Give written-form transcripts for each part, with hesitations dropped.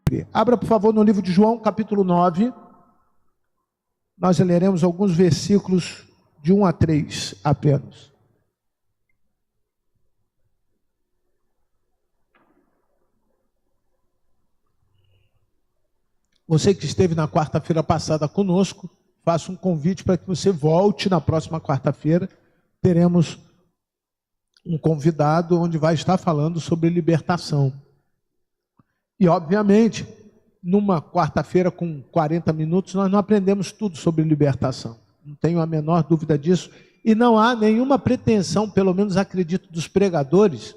cumprir. Abra, por favor, no livro de João, capítulo 9. Nós leremos alguns versículos de 1 a 3 apenas. Você que esteve na quarta-feira passada conosco, faço um convite para que você volte na próxima quarta-feira. Teremos um convidado onde vai estar falando sobre libertação. E, obviamente, numa quarta-feira com 40 minutos, nós não aprendemos tudo sobre libertação. Não tenho a menor dúvida disso. E não há nenhuma pretensão, pelo menos acredito, dos pregadores,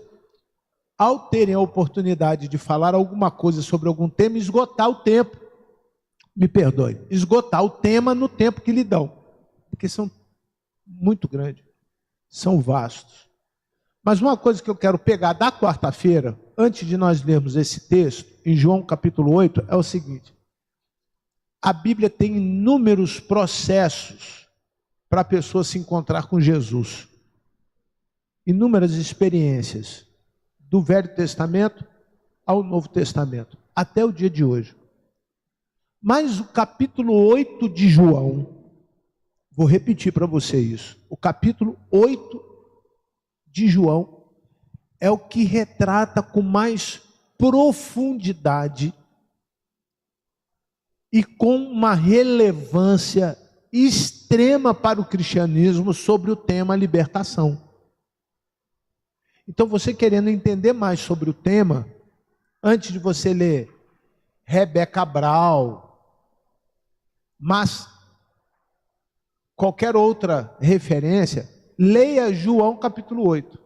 ao terem a oportunidade de falar alguma coisa sobre algum tema, esgotar o tempo. Me perdoe, esgotar o tema no tempo que lhe dão, porque são muito grandes, são vastos. Mas uma coisa que eu quero pegar da quarta-feira, antes de nós lermos esse texto, em João capítulo 8, é o seguinte: a Bíblia tem inúmeros processos para a pessoa se encontrar com Jesus, inúmeras experiências, do Velho Testamento ao Novo Testamento, até o dia de hoje. Mas o capítulo 8 de João, vou repetir para você isso, o capítulo 8 de João é o que retrata com mais profundidade e com uma relevância extrema para o cristianismo sobre o tema libertação. Então, você querendo entender mais sobre o tema, antes de você ler Rebeca Brau, mas qualquer outra referência, leia João capítulo 8.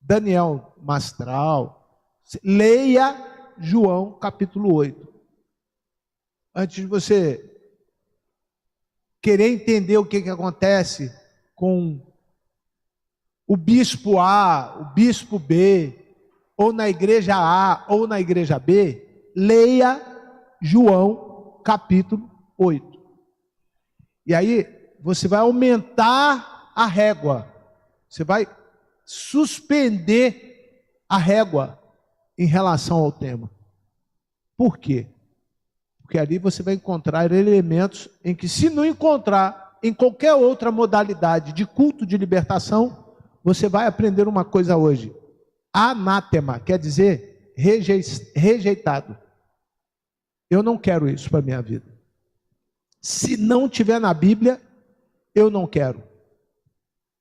Daniel Mastral, leia João capítulo 8. Antes de você querer entender o que acontece com o bispo A, o bispo B, ou na igreja A, ou na igreja B, leia João capítulo 8. E aí você vai aumentar a régua, você vai suspender a régua em relação ao tema. Por quê? Porque ali você vai encontrar elementos em que, se não encontrar em qualquer outra modalidade de culto de libertação, você vai aprender uma coisa hoje: anátema, quer dizer rejeitado. Eu não quero isso para a minha vida. Se não tiver na Bíblia, eu não quero.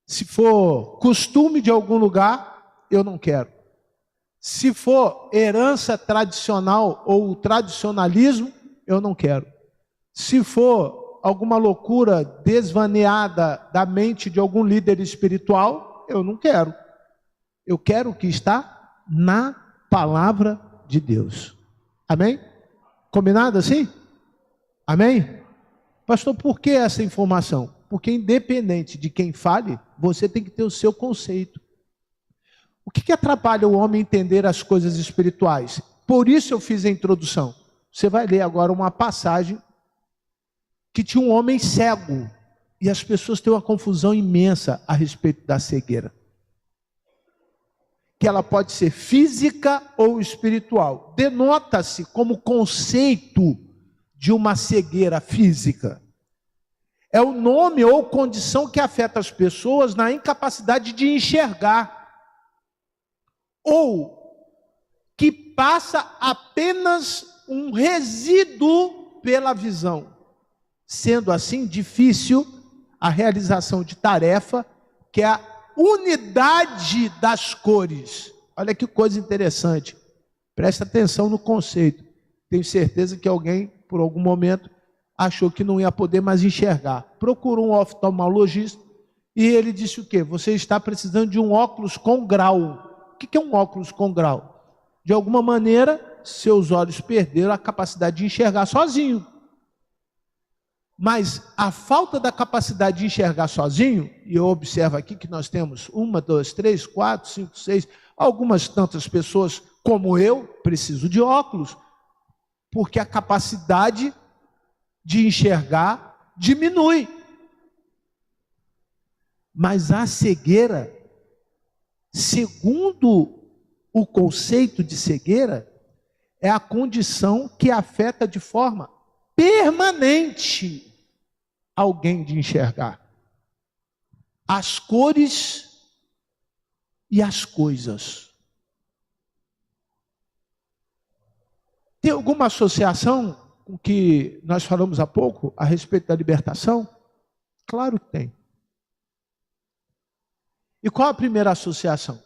Se for costume de algum lugar, eu não quero. Se for herança tradicional ou tradicionalismo, eu não quero. Se for alguma loucura desvaneada da mente de algum líder espiritual, eu não quero. Eu quero o que está na palavra de Deus. Amém? Combinado assim? Amém? Pastor, por que essa informação? Porque independente de quem fale, você tem que ter o seu conceito. O que atrapalha o homem entender as coisas espirituais? Por isso eu fiz a introdução. Você vai ler agora uma passagem que tinha um homem cego. E as pessoas têm uma confusão imensa a respeito da cegueira. Que ela pode ser física ou espiritual. Denota-se como conceito de uma cegueira física. É o nome ou condição que afeta as pessoas na incapacidade de enxergar, ou que passa apenas um resíduo pela visão, sendo assim difícil a realização de tarefa, que é a unidade das cores. Olha que coisa interessante, presta atenção no conceito. Tenho certeza que alguém, por algum momento, achou que não ia poder mais enxergar. Procurou um oftalmologista e ele disse o quê? Você está precisando de um óculos com grau. O que é um óculos com grau? De alguma maneira, seus olhos perderam a capacidade de enxergar sozinho. Mas a falta da capacidade de enxergar sozinho, e eu observo aqui que nós temos 1, 2, 3, 4, 5, 6, algumas tantas pessoas como eu, preciso de óculos, porque a capacidade de enxergar diminui. Mas a cegueira, segundo o conceito de cegueira, é a condição que afeta de forma permanente alguém de enxergar as cores e as coisas. Tem alguma associação com o que nós falamos há pouco a respeito da libertação? Claro que tem. E qual a primeira associação?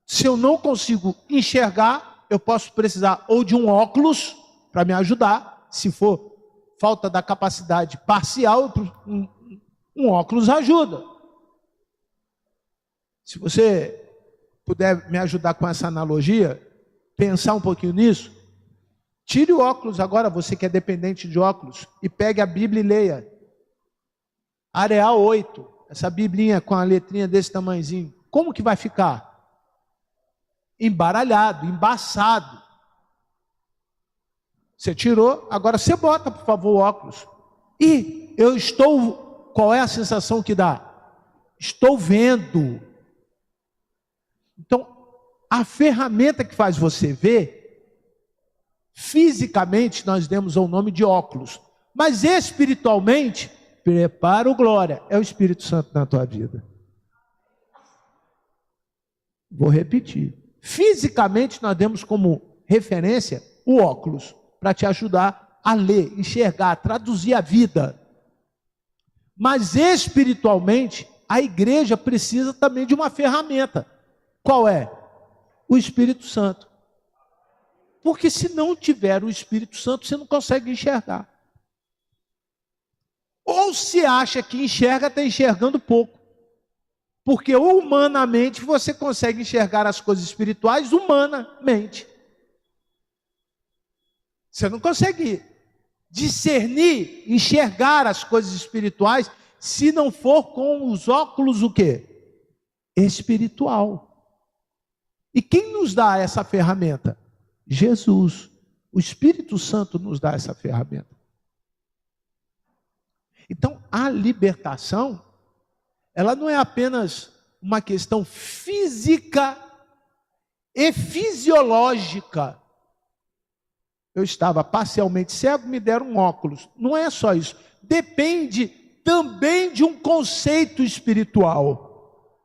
Se eu não consigo enxergar, eu posso precisar ou de um óculos para me ajudar. Se for falta da capacidade parcial, um óculos ajuda. Se você puder me ajudar com essa analogia, pensar um pouquinho nisso, tire o óculos agora, você que é dependente de óculos, e pegue a Bíblia e leia. Areal 8, essa biblinha com a letrinha desse tamanhozinho, como que vai ficar? Embaralhado, embaçado. Você tirou, agora você bota, por favor, o óculos. E eu estou, qual é a sensação que dá? Estou vendo. Então, a ferramenta que faz você ver, fisicamente nós demos o nome de óculos, mas espiritualmente, prepara o glória, é o Espírito Santo na tua vida. Vou repetir. Fisicamente nós demos como referência o óculos, para te ajudar a ler, enxergar, traduzir a vida. Mas espiritualmente, a igreja precisa também de uma ferramenta. Qual é? O Espírito Santo. Porque se não tiver o Espírito Santo, você não consegue enxergar. Ou se acha que enxerga, está enxergando pouco. Porque humanamente você consegue enxergar as coisas espirituais humanamente. Você não consegue discernir, enxergar as coisas espirituais se não for com os óculos o quê? Espiritual. E quem nos dá essa ferramenta? Jesus. O Espírito Santo nos dá essa ferramenta. Então, a libertação, ela não é apenas uma questão física e fisiológica. Eu estava parcialmente cego, me deram um óculos. Não é só isso. Depende também de um conceito espiritual.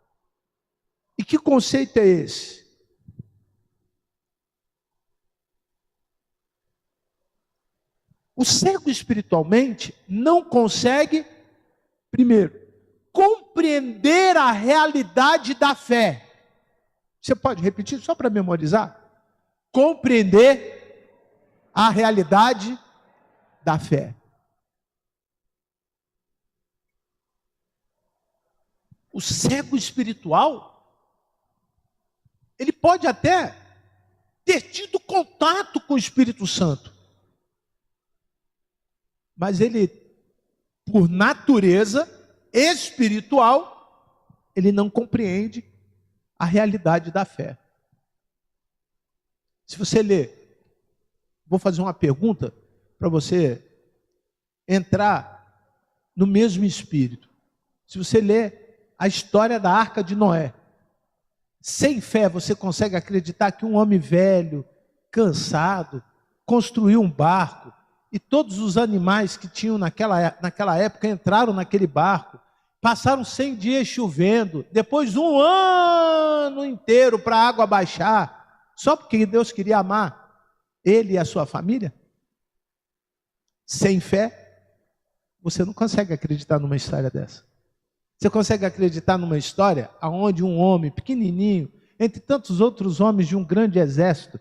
E que conceito é esse? O cego espiritualmente não consegue, primeiro, compreender a realidade da fé. Você pode repetir só para memorizar? Compreender a realidade da fé. O cego espiritual, ele pode até ter tido contato com o Espírito Santo, mas ele, por natureza espiritual, ele não compreende a realidade da fé. Se você ler, vou fazer uma pergunta para você entrar no mesmo espírito. Se você ler a história da Arca de Noé, sem fé você consegue acreditar que um homem velho, cansado, construiu um barco e todos os animais que tinham naquela época entraram naquele barco, passaram 100 dias chovendo, depois um ano inteiro para a água baixar, só porque Deus queria amar ele e a sua família? Sem fé, você não consegue acreditar numa história dessa. Você consegue acreditar numa história onde um homem pequenininho, entre tantos outros homens de um grande exército,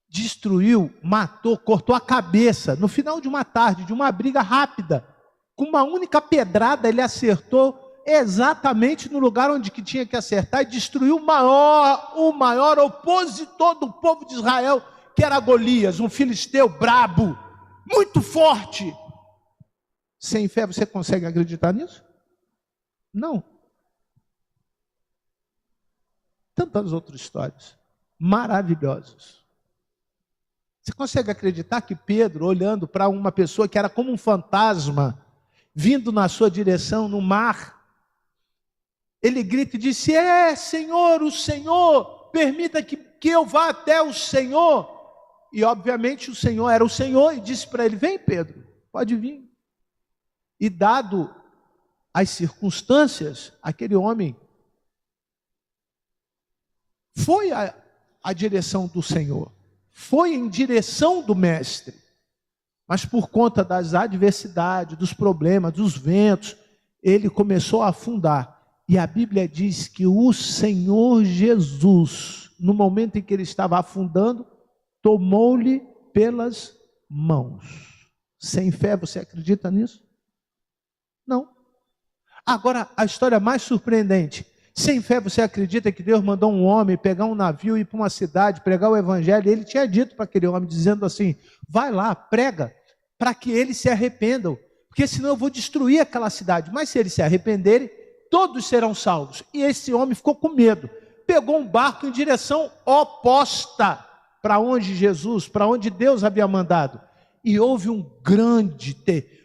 destruiu, matou, cortou a cabeça, no final de uma tarde, de uma briga rápida, com uma única pedrada ele acertou exatamente no lugar onde que tinha que acertar e destruiu o maior opositor do povo de Israel, que era Golias, um filisteu brabo, muito forte. Sem fé você consegue acreditar nisso? Não. Tantas outras histórias maravilhosas. Você consegue acreditar que Pedro, olhando para uma pessoa que era como um fantasma, vindo na sua direção no mar, ele grita e disse: Senhor, o Senhor, permita que eu vá até o Senhor. E obviamente o Senhor era o Senhor e disse para ele: vem, Pedro, pode vir. E dado as circunstâncias, aquele homem foi a direção do Senhor, foi em direção do Mestre, mas por conta das adversidades, dos problemas, dos ventos, ele começou a afundar. E a Bíblia diz que o Senhor Jesus, no momento em que ele estava afundando, tomou-lhe pelas mãos. Sem fé, você acredita nisso? Não. Agora, a história mais surpreendente. Sem fé, você acredita que Deus mandou um homem pegar um navio e ir para uma cidade, pregar o evangelho? Ele tinha dito para aquele homem, dizendo assim: vai lá, prega, para que eles se arrependam, porque senão eu vou destruir aquela cidade. Mas se eles se arrependerem, todos serão salvos. E esse homem ficou com medo, pegou um barco em direção oposta para onde Jesus, para onde Deus havia mandado. E houve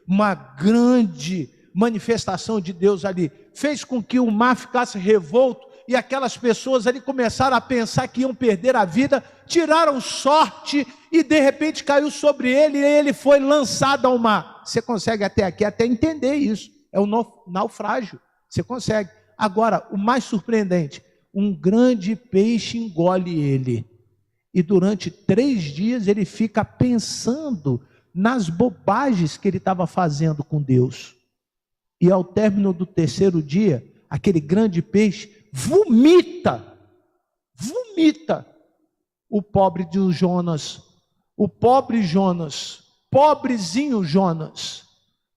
uma grande manifestação de Deus ali. Fez com que o mar ficasse revolto e aquelas pessoas ali começaram a pensar que iam perder a vida, tiraram sorte e de repente caiu sobre ele e ele foi lançado ao mar. Você consegue até aqui até entender isso. É um naufrágio. Você consegue. Agora, o mais surpreendente, um grande peixe engole ele. E durante 3 dias ele fica pensando nas bobagens que ele estava fazendo com Deus. E ao término do 3º dia, aquele grande peixe vomita o pobre de Jonas, o pobre Jonas, pobrezinho Jonas,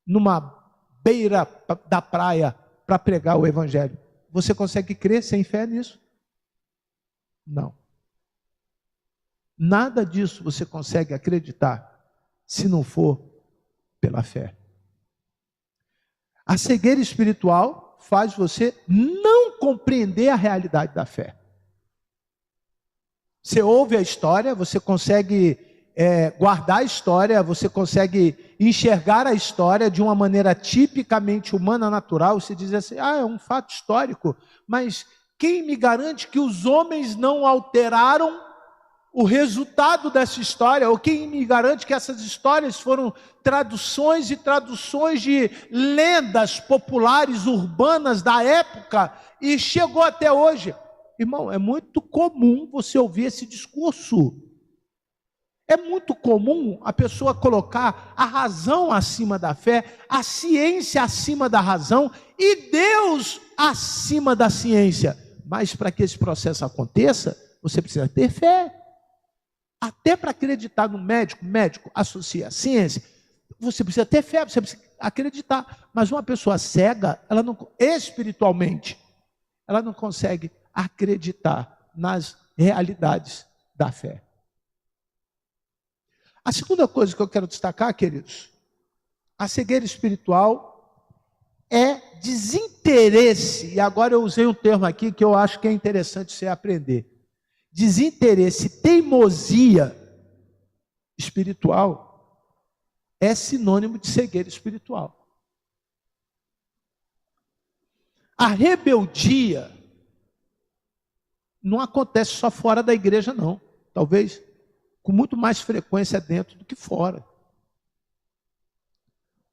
numa beira da praia para pregar o evangelho. Você consegue crer sem fé nisso? Não. Nada disso você consegue acreditar se não for pela fé. A cegueira espiritual faz você não compreender a realidade da fé. Você ouve a história, você consegue guardar a história, você consegue enxergar a história de uma maneira tipicamente humana, natural. Você diz assim: é um fato histórico, mas quem me garante que os homens não alteraram o resultado dessa história? Ou quem me garante que essas histórias foram traduções e traduções de lendas populares, urbanas da época e chegou até hoje? Irmão, é muito comum você ouvir esse discurso. É muito comum a pessoa colocar a razão acima da fé, a ciência acima da razão e Deus acima da ciência. Mas para que esse processo aconteça, você precisa ter fé. Até para acreditar no médico, médico associa a ciência, você precisa ter fé, você precisa acreditar. Mas uma pessoa cega, ela não, espiritualmente, ela não consegue acreditar nas realidades da fé. A segunda coisa que eu quero destacar, queridos, a cegueira espiritual é desinteresse. E agora eu usei um termo aqui que eu acho que é interessante você aprender. Desinteresse, teimosia espiritual é sinônimo de cegueira espiritual. A rebeldia não acontece só fora da igreja, não. Talvez com muito mais frequência dentro do que fora.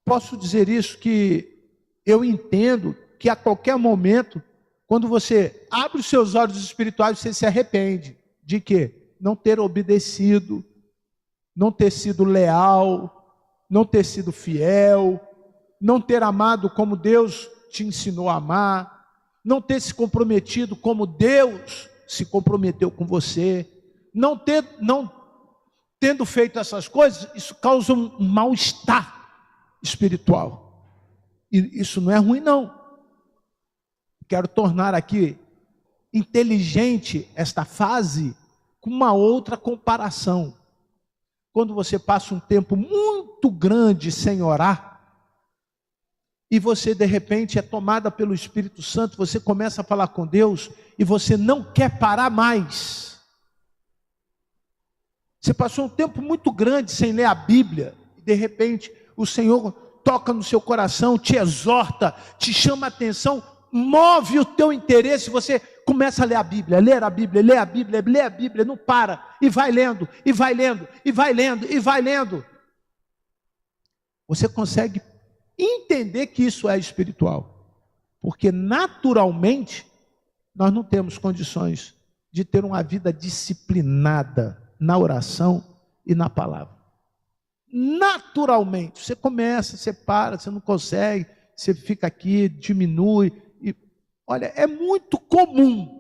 Posso dizer isso, que eu entendo que a qualquer momento, quando você abre os seus olhos espirituais, você se arrepende. De quê? Não ter obedecido, não ter sido leal, não ter sido fiel, não ter amado como Deus te ensinou a amar, não ter se comprometido como Deus se comprometeu com você, não tendo feito essas coisas. Isso causa um mal-estar espiritual. E isso não é ruim, não. Quero tornar aqui inteligente esta fase com uma outra comparação. Quando você passa um tempo muito grande sem orar, e você de repente é tomada pelo Espírito Santo, você começa a falar com Deus, e você não quer parar mais. Você passou um tempo muito grande sem ler a Bíblia, e de repente o Senhor toca no seu coração, te exorta, te chama a atenção, move o teu interesse, você começa a ler a Bíblia, ler a Bíblia, ler a Bíblia, ler a Bíblia, não para, e vai lendo, e vai lendo, e vai lendo, e vai lendo. Você consegue entender que isso é espiritual, porque naturalmente nós não temos condições de ter uma vida disciplinada na oração e na palavra. Naturalmente, você começa, você para, você não consegue, você fica aqui, diminui. E, olha, é muito comum.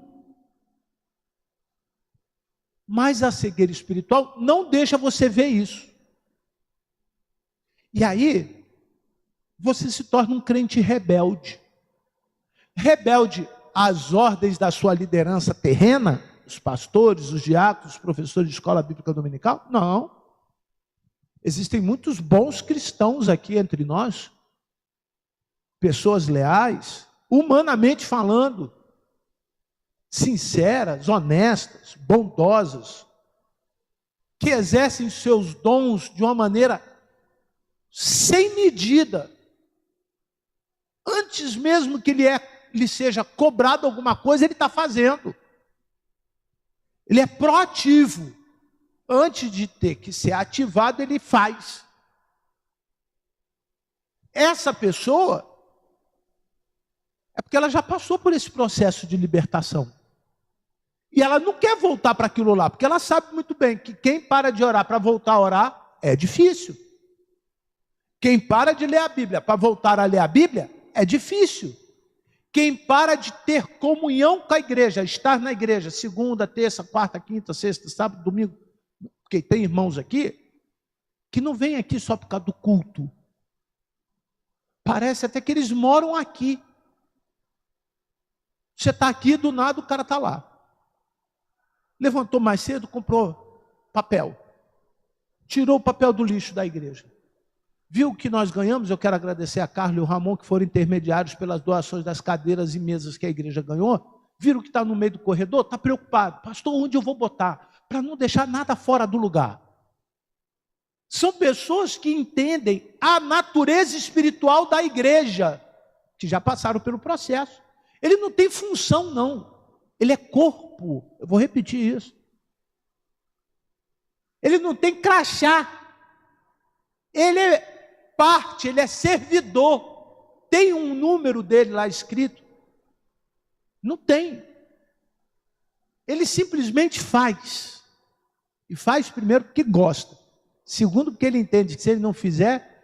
Mas a cegueira espiritual não deixa você ver isso. E aí, você se torna um crente rebelde. Rebelde às ordens da sua liderança terrena, os pastores, os diáconos, os professores de escola bíblica dominical? Não. Existem muitos bons cristãos aqui entre nós, pessoas leais, humanamente falando, sinceras, honestas, bondosas, que exercem seus dons de uma maneira sem medida, antes mesmo que lhe seja cobrado alguma coisa, ele está fazendo. Ele é proativo. Antes de ter que ser ativado, ele faz. Essa pessoa é porque ela já passou por esse processo de libertação. E ela não quer voltar para aquilo lá, porque ela sabe muito bem que quem para de orar para voltar a orar é difícil. Quem para de ler a Bíblia para voltar a ler a Bíblia é difícil. Quem para de ter comunhão com a igreja, estar na igreja, segunda, terça, quarta, quinta, sexta, sábado, domingo, porque tem irmãos aqui que não vêm aqui só por causa do culto. Parece até que eles moram aqui. Você está aqui, do nada o cara está lá. Levantou mais cedo, comprou papel. Tirou o papel do lixo da igreja. Viu o que nós ganhamos? Eu quero agradecer a Carla e o Ramon, que foram intermediários pelas doações das cadeiras e mesas que a igreja ganhou. Viram que está no meio do corredor? Está preocupado. Pastor, onde eu vou botar? Para não deixar nada fora do lugar. São pessoas que entendem a natureza espiritual da igreja, que já passaram pelo processo. Ele não tem função, não. Ele é corpo. Eu vou repetir isso. Ele não tem crachá. Ele é parte, ele é servidor. Tem um número dele lá escrito? Não tem. Ele simplesmente faz. E faz primeiro porque gosta. Segundo porque ele entende que se ele não fizer,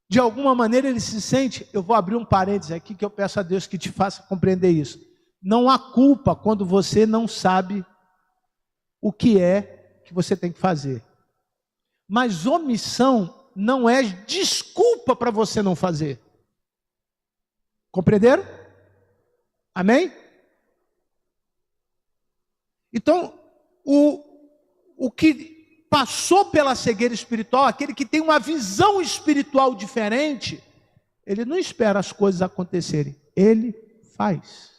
de alguma maneira ele se sente... Eu vou abrir um parênteses aqui que eu peço a Deus que te faça compreender isso. Não há culpa quando você não sabe o que é que você tem que fazer. Mas omissão não é desculpa para você não fazer. Compreenderam? Amém? Então, o que passou pela cegueira espiritual, aquele que tem uma visão espiritual diferente, ele não espera as coisas acontecerem, ele faz.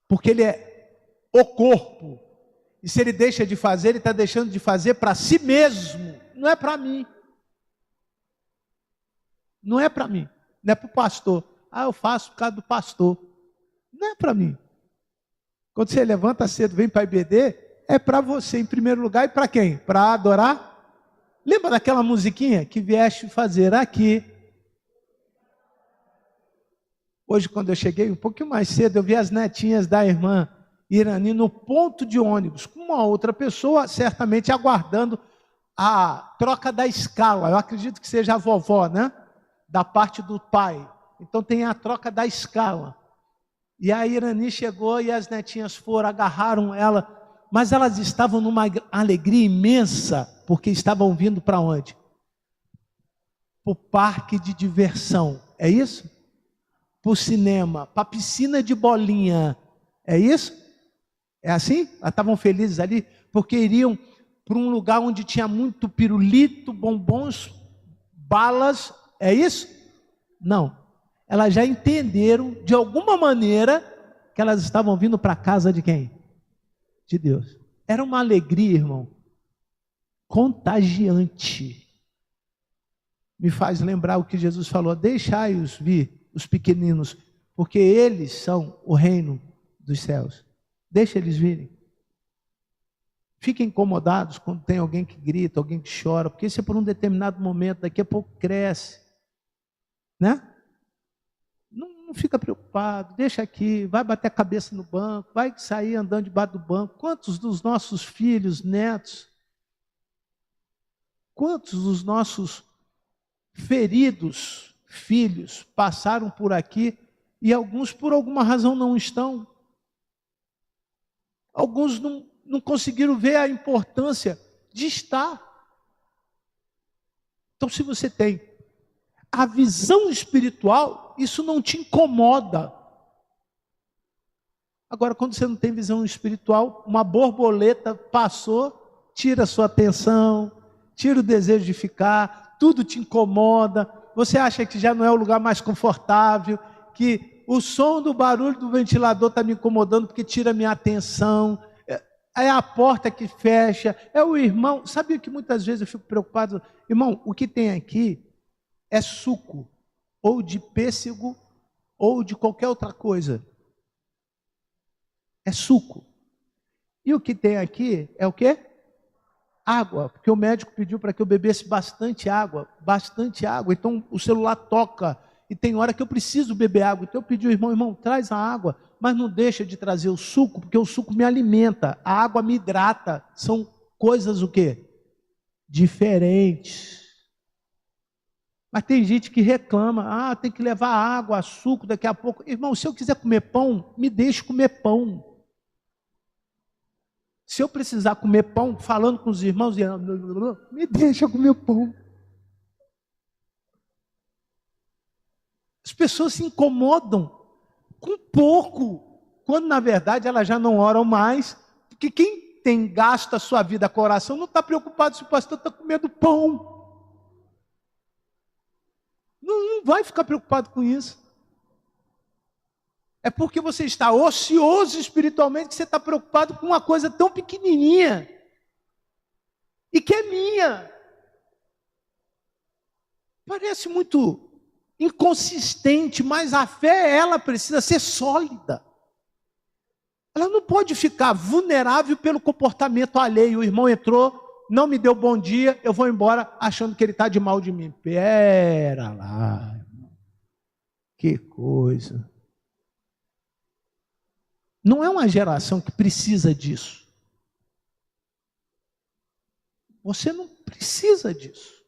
Porque ele é o corpo. E se ele deixa de fazer, ele está deixando de fazer para si mesmo. Não é para mim. Não é para mim. Não é para o pastor. Ah, eu faço por causa do pastor. Não é para mim. Quando você levanta cedo, vem para a IBD, é para você em primeiro lugar. E para quem? Para adorar? Lembra daquela musiquinha que vieste fazer aqui? Hoje, quando eu cheguei um pouquinho mais cedo, eu vi as netinhas da irmã Irani no ponto de ônibus, com uma outra pessoa, certamente aguardando a troca da escala. Eu acredito que seja a vovó, né? Da parte do pai. Então tem a troca da escala. E a Irani chegou e as netinhas foram, agarraram ela, mas elas estavam numa alegria imensa, porque estavam vindo para onde? Para o parque de diversão. É isso? Para o cinema, para a piscina de bolinha. É isso? É assim? Elas estavam felizes ali, porque iriam para um lugar onde tinha muito pirulito, bombons, balas. É isso? Não. Elas já entenderam, de alguma maneira, que elas estavam vindo para a casa de quem? De Deus. Era uma alegria, irmão, contagiante. Me faz lembrar o que Jesus falou: deixai-os vir, os pequeninos, porque eles são o reino dos céus. Deixa eles virem. Fiquem incomodados quando tem alguém que grita, alguém que chora, porque isso é por um determinado momento, daqui a pouco cresce. Né? Não fica preocupado, deixa aqui, vai bater a cabeça no banco, vai sair andando debaixo do banco. Quantos dos nossos filhos, netos, quantos dos nossos feridos filhos passaram por aqui e alguns por alguma razão não estão? Alguns não conseguiram ver a importância de estar. Então, se você tem a visão espiritual, isso não te incomoda. Agora, quando você não tem visão espiritual, uma borboleta passou, tira a sua atenção, tira o desejo de ficar, tudo te incomoda, você acha que já não é o lugar mais confortável, que o som do barulho do ventilador está me incomodando porque tira a minha atenção, é a porta que fecha, é o irmão. Sabe o que muitas vezes eu fico preocupado? Irmão, o que tem aqui é suco, ou de pêssego, ou de qualquer outra coisa. É suco. E o que tem aqui é o quê? Água, porque o médico pediu para que eu bebesse bastante água. Então o celular toca, e tem hora que eu preciso beber água. Então eu pedi ao irmão, traz a água, mas não deixa de trazer o suco, porque o suco me alimenta, a água me hidrata. São coisas o quê? Diferentes. Mas tem gente que reclama, tem que levar água, suco daqui a pouco. Irmão, se eu quiser comer pão, me deixe comer pão. Se eu precisar comer pão, falando com os irmãos, me deixa comer pão. As pessoas se incomodam com pouco, quando na verdade elas já não oram mais, porque quem tem gasto a sua vida com a oração não está preocupado se o pastor está comendo pão. Não vai ficar preocupado com isso. É porque você está ocioso espiritualmente que você está preocupado com uma coisa tão pequenininha e que é minha. Parece muito inconsistente, mas a fé, ela precisa ser sólida. Ela não pode ficar vulnerável pelo comportamento alheio. O irmão entrou, não me deu bom dia, eu vou embora achando que ele está de mal de mim. Pera lá, irmão. Que coisa. Não é uma geração que precisa disso. Você não precisa disso.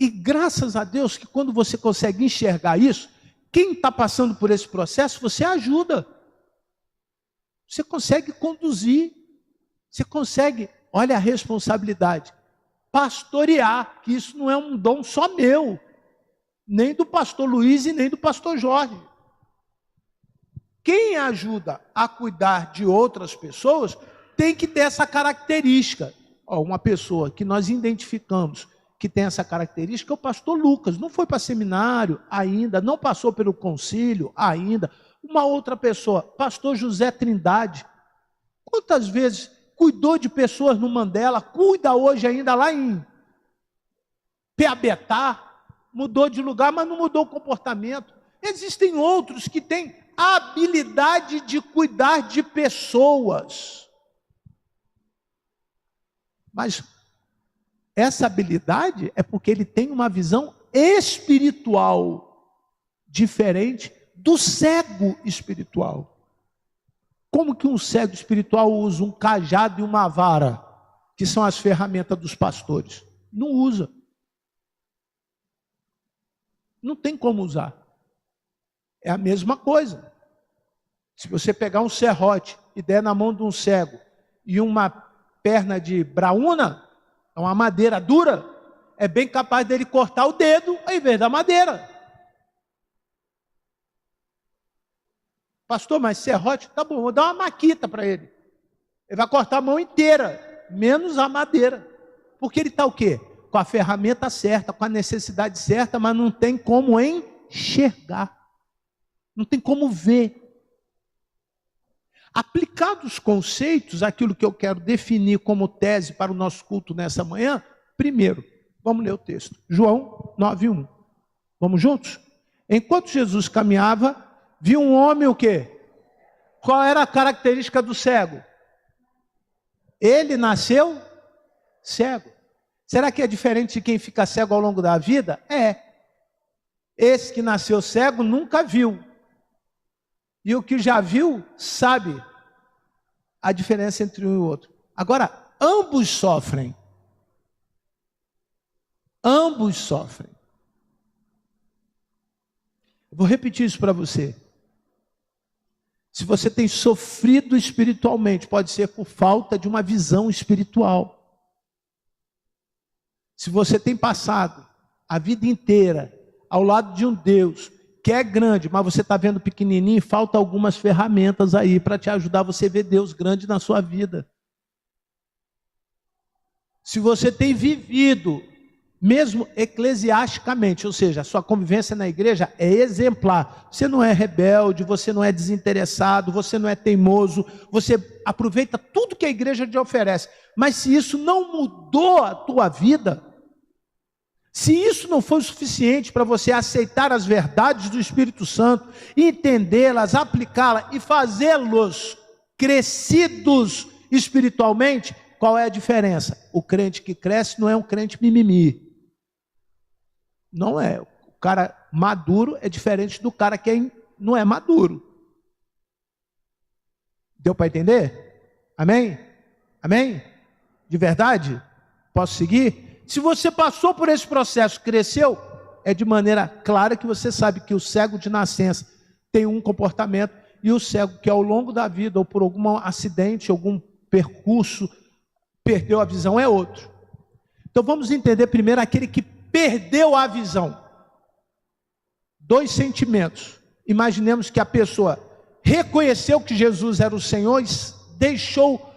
E graças a Deus que quando você consegue enxergar isso, quem está passando por esse processo, você ajuda. Você consegue conduzir. Você consegue, olha a responsabilidade, pastorear, que isso não é um dom só meu, nem do pastor Luiz e nem do pastor Jorge. Quem ajuda a cuidar de outras pessoas tem que ter essa característica. Uma pessoa que nós identificamos que tem essa característica é o pastor Lucas. Não foi para seminário ainda, não passou pelo concílio ainda. Uma outra pessoa, pastor José Trindade. Quantas vezes cuidou de pessoas no Mandela, cuida hoje ainda lá em Piabetá, mudou de lugar, mas não mudou o comportamento. Existem outros que têm a habilidade de cuidar de pessoas. Mas essa habilidade é porque ele tem uma visão espiritual diferente do cego espiritual. Como que um cego espiritual usa um cajado e uma vara, que são as ferramentas dos pastores? Não usa. Não tem como usar. É a mesma coisa. Se você pegar um serrote e der na mão de um cego e uma perna de braúna, uma madeira dura, é bem capaz dele cortar o dedo ao invés da madeira. Pastor, mas serrote, tá bom, vou dar uma maquita para ele. Ele vai cortar a mão inteira, menos a madeira. Porque ele está o quê? Com a ferramenta certa, com a necessidade certa, mas não tem como enxergar. Não tem como ver. Aplicados os conceitos, aquilo que eu quero definir como tese para o nosso culto nessa manhã, primeiro, vamos ler o texto. João 9:1. Vamos juntos? Enquanto Jesus caminhava, viu um homem o quê? Qual era a característica do cego? Ele nasceu cego. Será que é diferente de quem fica cego ao longo da vida? É. Esse que nasceu cego nunca viu. E o que já viu, sabe a diferença entre um e o outro. Agora, ambos sofrem. Ambos sofrem. Vou repetir isso para você. Se você tem sofrido espiritualmente, pode ser por falta de uma visão espiritual. Se você tem passado a vida inteira ao lado de um Deus que é grande, mas você está vendo pequenininho, falta algumas ferramentas aí para te ajudar você a ver Deus grande na sua vida. Se você tem vivido, mesmo eclesiasticamente, ou seja, a sua convivência na igreja é exemplar. Você não é rebelde, você não é desinteressado, você não é teimoso, você aproveita tudo que a igreja te oferece. Mas se isso não mudou a tua vida, se isso não foi o suficiente para você aceitar as verdades do Espírito Santo, entendê-las, aplicá-las e fazê-los crescidos espiritualmente, qual é a diferença? O crente que cresce não é um crente mimimi. Não é. O cara maduro é diferente do cara que não é maduro. Deu para entender? Amém? Amém? De verdade? Posso seguir? Se você passou por esse processo, cresceu, é de maneira clara que você sabe que o cego de nascença tem um comportamento e o cego que ao longo da vida ou por algum acidente, algum percurso, perdeu a visão é outro. Então vamos entender primeiro aquele que perdeu a visão. Dois sentimentos. Imaginemos que a pessoa reconheceu que Jesus era o Senhor e deixou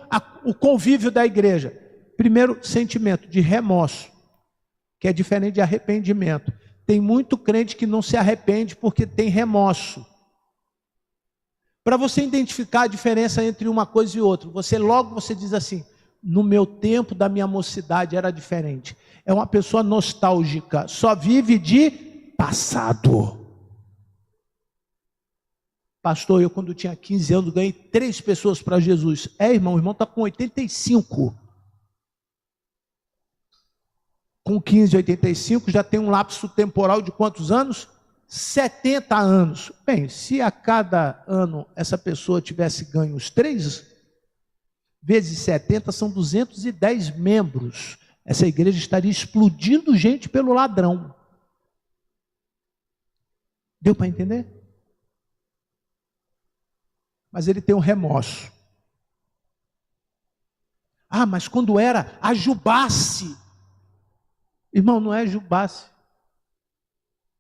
o convívio da igreja. Primeiro sentimento de remorso, que é diferente de arrependimento. Tem muito crente que não se arrepende porque tem remorso. Para você identificar a diferença entre uma coisa e outra, você diz assim: no meu tempo da minha mocidade era diferente. É uma pessoa nostálgica, só vive de passado. Pastor, eu quando tinha 15 anos ganhei 3 pessoas para Jesus. Irmão, o irmão está com 85. Com 15, 85, já tem um lapso temporal de quantos anos? 70 anos. Bem, se a cada ano essa pessoa tivesse ganho os 3, vezes 70, são 210 membros. Essa igreja estaria explodindo gente pelo ladrão. Deu para entender? Mas ele tem um remorso. Ah, mas quando era a Jubace. Irmão, não é Jubace.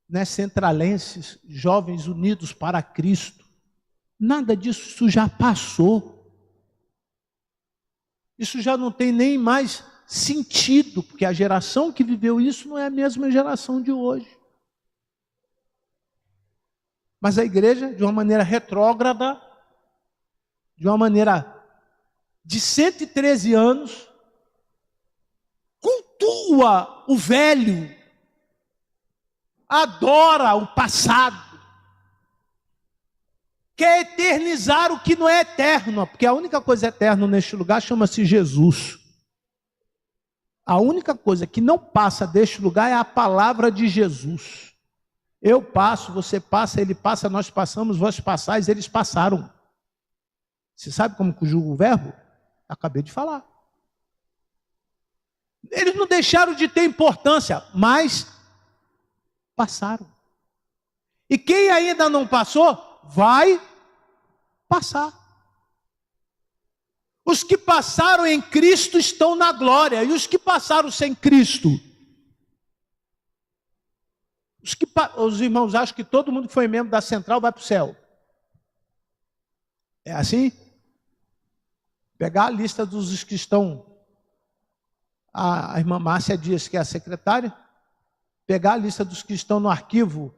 Não é Centralenses, Jovens Unidos para Cristo. Nada disso, isso já passou. Isso já não tem nem mais sentido, porque a geração que viveu isso não é a mesma geração de hoje. Mas a igreja, de uma maneira retrógrada, de uma maneira de 113 anos, cultua o velho, adora o passado, quer eternizar o que não é eterno, porque a única coisa eterna neste lugar chama-se Jesus. A única coisa que não passa deste lugar é a palavra de Jesus. Eu passo, você passa, ele passa, nós passamos, vós passais, eles passaram. Você sabe como conjuga o verbo? Acabei de falar. Eles não deixaram de ter importância, mas passaram. E quem ainda não passou, vai passar. Os que passaram em Cristo estão na glória, e os que passaram sem Cristo? Os irmãos acham que todo mundo que foi membro da central vai para o céu. É assim? Pegar a lista dos que estão, a irmã Márcia Dias, que é a secretária, pegar a lista dos que estão no arquivo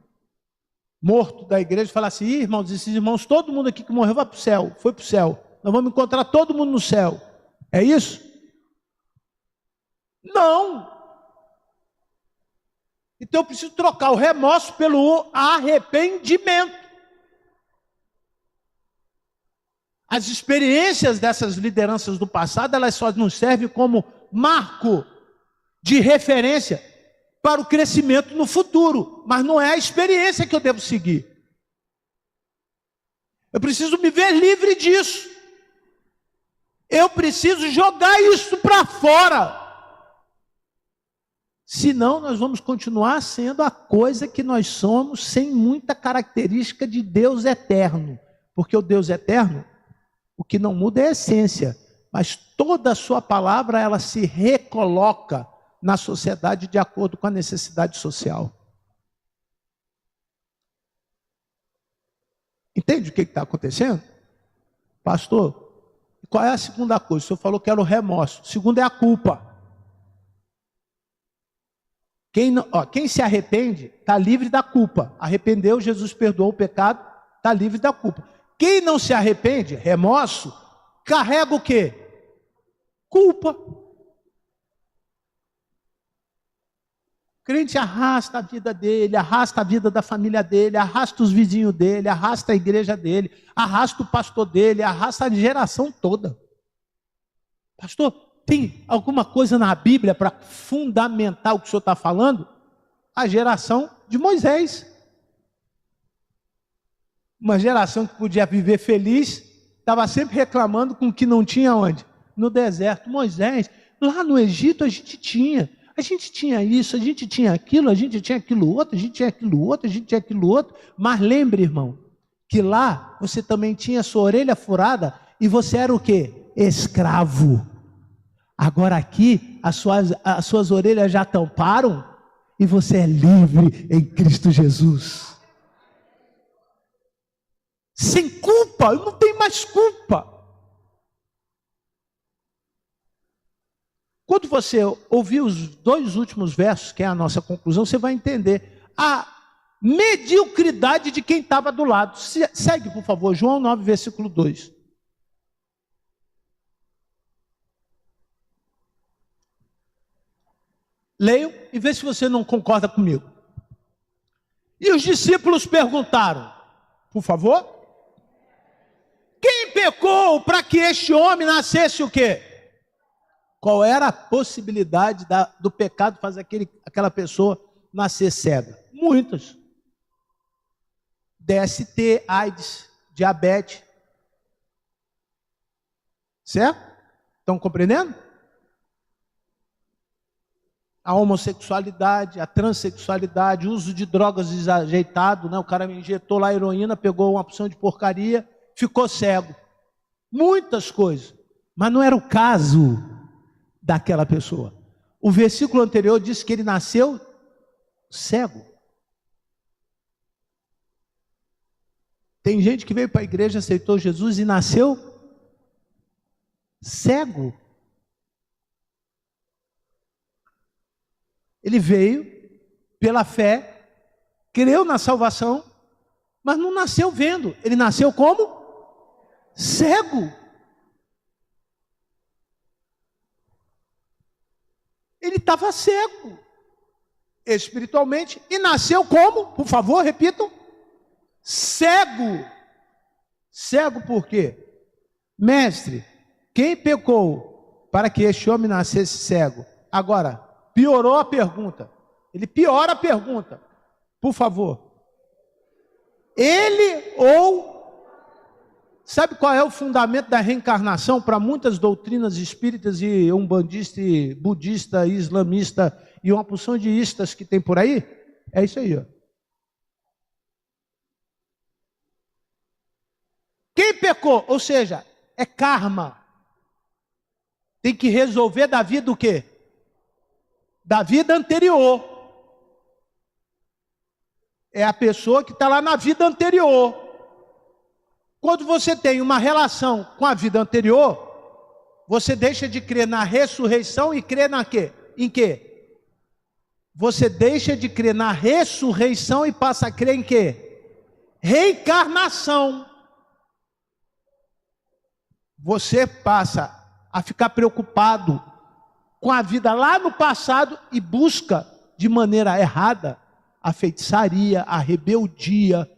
morto da igreja e falar assim: irmãos, esses irmãos, todo mundo aqui que morreu vai para o céu, foi para o céu. Nós vamos encontrar todo mundo no céu. É isso? Não. Então eu preciso trocar o remorso pelo arrependimento. As experiências dessas lideranças do passado, elas só nos servem como marco de referência para o crescimento no futuro, mas não é a experiência que eu devo seguir. Eu preciso me ver livre disso. Eu preciso jogar isso para fora. Senão nós vamos continuar sendo a coisa que nós somos, sem muita característica de Deus eterno. Porque o Deus eterno, o que não muda é a essência, mas toda a sua palavra, ela se recoloca na sociedade de acordo com a necessidade social. Entende o que está acontecendo? Pastor, qual é a segunda coisa? O senhor falou que era o remorso. O segundo é a culpa. Quem se arrepende está livre da culpa. Arrependeu, Jesus perdoou o pecado, está livre da culpa. Quem não se arrepende, remorso, carrega o quê? Culpa. O crente arrasta a vida dele, arrasta a vida da família dele, arrasta os vizinhos dele, arrasta a igreja dele, arrasta o pastor dele, arrasta a geração toda. Pastor, tem alguma coisa na Bíblia para fundamentar o que o senhor está falando? A geração de Moisés. Uma geração que podia viver feliz, estava sempre reclamando com o que não tinha onde? No deserto. Moisés, lá no Egito a gente tinha isso, a gente tinha aquilo, a gente tinha aquilo outro, a gente tinha aquilo outro, a gente tinha aquilo outro. Mas lembre, irmão, que lá você também tinha sua orelha furada e você era o quê? Escravo. Agora aqui, as suas orelhas já tamparam e você é livre em Cristo Jesus. Sem culpa, eu não tenho mais culpa. Quando você ouvir os 2 últimos versos, que é a nossa conclusão, você vai entender a mediocridade de quem estava do lado. Segue, por favor, João 9, versículo 2. Leiam e vê se você não concorda comigo. E os discípulos perguntaram, por favor, quem pecou para que este homem nascesse o quê? Qual era a possibilidade do pecado fazer aquela pessoa nascer cega? Muitas. DST, AIDS, diabetes. Certo? Estão compreendendo? A homossexualidade, a transexualidade, o uso de drogas desajeitado, né? O cara me injetou lá heroína, pegou uma opção de porcaria, ficou cego. Muitas coisas. Mas não era o caso daquela pessoa. O versículo anterior diz que ele nasceu cego. Tem gente que veio para a igreja, aceitou Jesus e nasceu cego. Ele veio pela fé, creu na salvação, mas não nasceu vendo. Ele nasceu como? Cego. Ele estava cego, espiritualmente, e nasceu como? Por favor, repitam. Cego. Cego por quê? Mestre, quem pecou para que este homem nascesse cego? Agora, piorou a pergunta. Ele piora a pergunta. Por favor. Ele ou... Sabe qual é o fundamento da reencarnação para muitas doutrinas espíritas e umbandista, e budista, e islamista e uma porção de istas que tem por aí? É isso aí, ó. Quem pecou? Ou seja, é karma. Tem que resolver da vida o quê? Da vida anterior. É a pessoa que está lá na vida anterior. Quando você tem uma relação com a vida anterior, você deixa de crer na ressurreição e crê na quê? Em quê? Você deixa de crer na ressurreição e passa a crer em quê? Reencarnação. Você passa a ficar preocupado com a vida lá no passado e busca de maneira errada a feitiçaria, a rebeldia.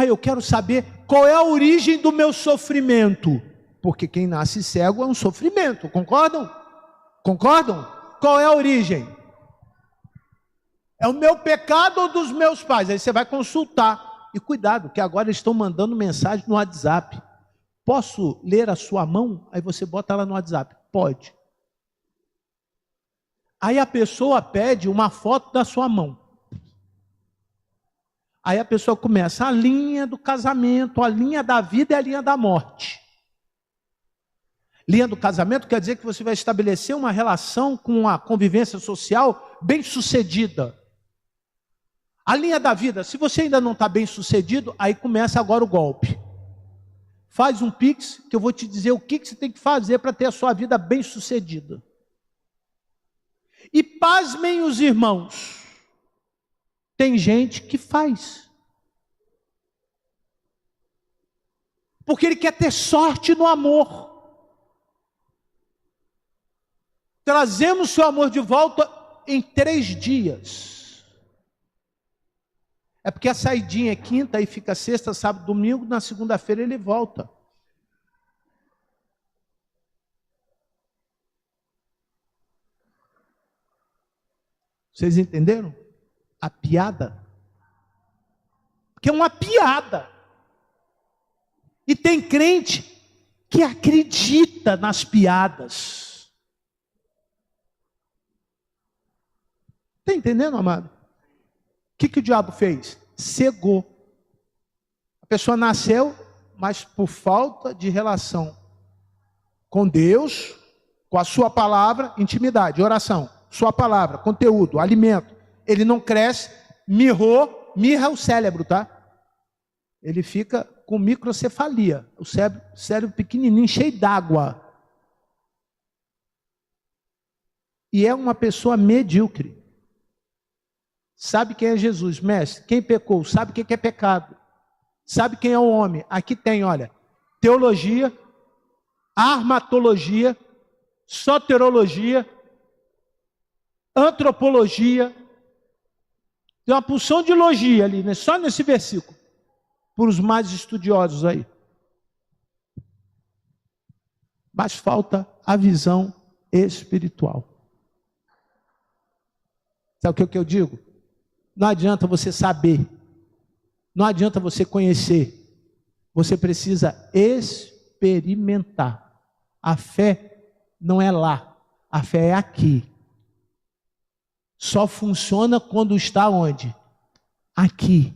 Eu quero saber qual é a origem do meu sofrimento. Porque quem nasce cego é um sofrimento, concordam? Concordam? Qual é a origem? É o meu pecado ou dos meus pais? Aí você vai consultar. E cuidado, que agora eles estão mandando mensagem no WhatsApp. Posso ler a sua mão? Aí você bota lá no WhatsApp. Pode. Aí a pessoa pede uma foto da sua mão. Aí a pessoa começa a linha do casamento, a linha da vida e a linha da morte. Linha do casamento quer dizer que você vai estabelecer uma relação com uma convivência social bem-sucedida. A linha da vida, se você ainda não está bem-sucedido, aí começa agora o golpe. Faz um Pix, que eu vou te dizer o que você tem que fazer para ter a sua vida bem-sucedida. E pasmem os irmãos, tem gente que faz. Porque ele quer ter sorte no amor. Trazemos seu amor de volta em 3 dias. É porque a saidinha é quinta, aí fica sexta, sábado, domingo, na segunda-feira ele volta. Vocês entenderam? A piada. Porque é uma piada. E tem crente que acredita nas piadas. Está entendendo, amado? O que o diabo fez? Cegou. A pessoa nasceu, mas por falta de relação com Deus, com a sua palavra, intimidade, oração, sua palavra, conteúdo, alimento. Ele não cresce, mirra o cérebro, tá? Ele fica com microcefalia, o cérebro pequenininho, cheio d'água. E é uma pessoa medíocre. Sabe quem é Jesus, mestre? Quem pecou? Sabe o que é pecado? Sabe quem é o homem? Aqui tem, olha, teologia, armatologia, soterologia, antropologia. Tem uma porção de logia ali, né? Só nesse versículo, para os mais estudiosos aí. Mas falta a visão espiritual. Sabe o que eu digo? Não adianta você saber, não adianta você conhecer, você precisa experimentar. A fé não é lá, a fé é aqui. Só funciona quando está onde? Aqui.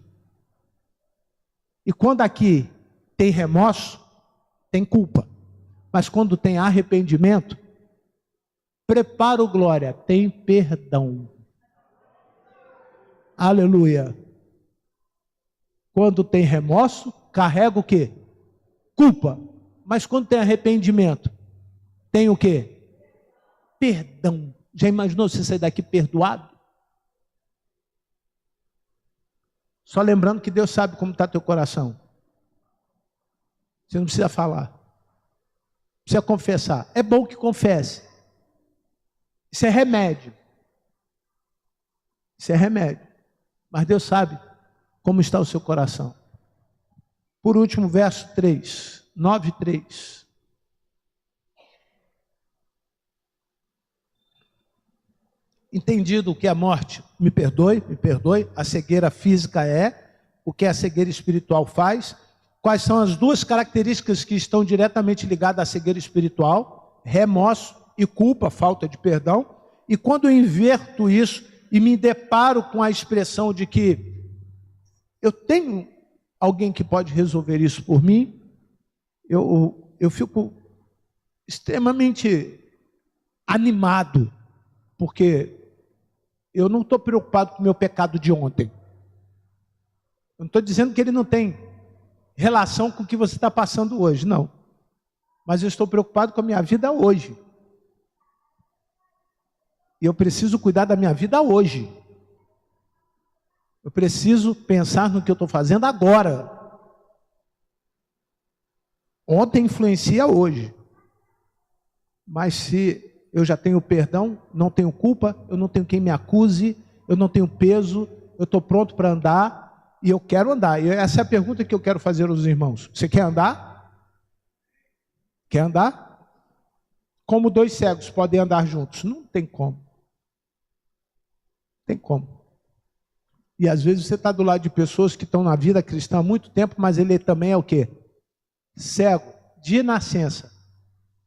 E quando aqui tem remorso, tem culpa. Mas quando tem arrependimento, prepara o glória, tem perdão. Aleluia. Quando tem remorso, carrega o quê? Culpa. Mas quando tem arrependimento, tem o quê? Perdão. Já imaginou você sair daqui perdoado? Só lembrando que Deus sabe como está teu coração. Você não precisa falar. Precisa confessar. É bom que confesse. Isso é remédio. Isso é remédio. Mas Deus sabe como está o seu coração. Por último, verso 3, 9:3. Entendido o que é a morte, me perdoe, a cegueira física o que a cegueira espiritual faz. Quais são as 2 características que estão diretamente ligadas à cegueira espiritual? Remorso e culpa, falta de perdão. E quando eu inverto isso, e me deparo com a expressão de que eu tenho alguém que pode resolver isso por mim, eu fico extremamente animado, porque eu não estou preocupado com o meu pecado de ontem. Eu não estou dizendo que ele não tem relação com o que você está passando hoje, não. Mas eu estou preocupado com a minha vida hoje. E eu preciso cuidar da minha vida hoje. Eu preciso pensar no que eu estou fazendo agora. Ontem influencia hoje. Mas se eu já tenho perdão, não tenho culpa, eu não tenho quem me acuse, eu não tenho peso, eu estou pronto para andar e eu quero andar. E essa é a pergunta que eu quero fazer aos irmãos. Você quer andar? Quer andar? Como dois cegos podem andar juntos? Não tem como. Tem como. E às vezes você está do lado de pessoas que estão na vida cristã há muito tempo, mas ele também é o quê? Cego, de nascença.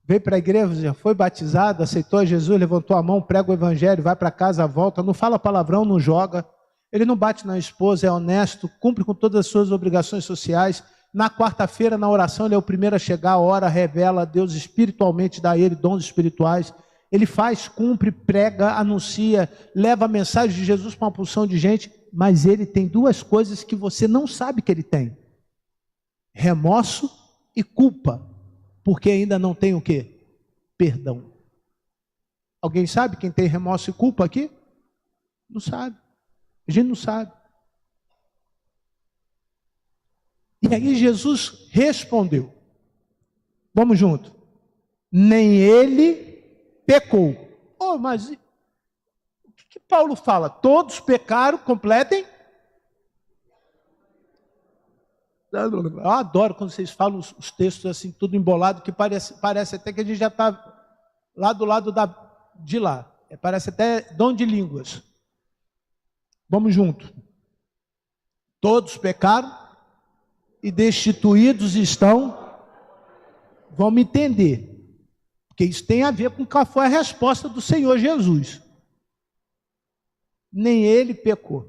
Veio para a igreja, foi batizado, aceitou Jesus, levantou a mão, prega o evangelho, vai para casa, volta, não fala palavrão, não joga. Ele não bate na esposa, é honesto, cumpre com todas as suas obrigações sociais. Na quarta-feira, na oração, ele é o primeiro a chegar, ora, revela a Deus espiritualmente, dá a ele dons espirituais. Ele faz, cumpre, prega, anuncia, leva a mensagem de Jesus para uma porção de gente, mas ele tem duas coisas que você não sabe que ele tem: remorso e culpa, porque ainda não tem o quê? Perdão. Alguém sabe quem tem remorso e culpa aqui? Não sabe. A gente não sabe. E aí Jesus respondeu. Vamos junto. Nem ele pecou. Oh, mas o que Paulo fala? Todos pecaram, completem. Eu adoro quando vocês falam os textos assim, tudo embolado, que parece até que a gente já está lá do lado de lá. Parece até dom de línguas. Vamos junto. Todos pecaram e destituídos estão. Vamos entender. Porque isso tem a ver com qual foi a resposta do Senhor Jesus. Nem ele pecou.